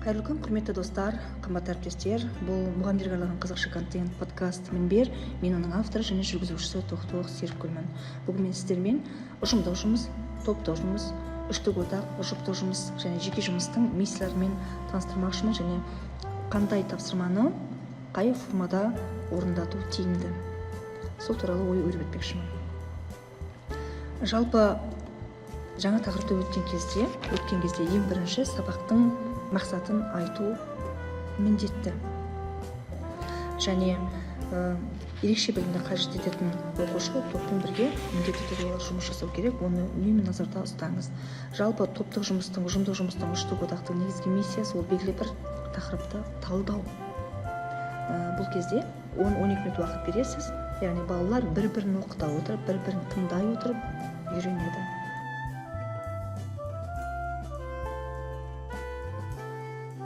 Қайырлы күн, құрметті достар, қымбатты әріптестер. Бұл мұғалімдерге арналған қызықшы контент подкаст Мінбер. Мен оның авторы және жүргізушісі Тоқтық Серікгүлмін. Бүгін мен сіздермен ұжымдық жұмыс, топтық жұмыс, үштік одақ, жұптық жұмыс және жеке жұмыстың миссияларымен таныстырмақшымын және қандай тапсырманы қай формада орындату тиімді. Сол туралы ой өрбітпекшімін. Жалпы жаңа тақырыпты өткен кезде ең бірінші сабақтың мақсатын айту міндетті. Және ерекше білімді қажет ететін оқушы топпен бірге міндетті түрде жұмыс жасау керек, оны үнемі назарда ұстаңыз. Жалпы топтық жұмыстың, ұжымдық жұмыстың, үштік одақтың негізгі миссиясы ол белгілі бір тақырыпты талдау. Бұл кезде 10-12 минут уақыт бересіз, яғни балалар бір-бірін оқыта отырып, бір-бірін тыңдай отырып үйренеді.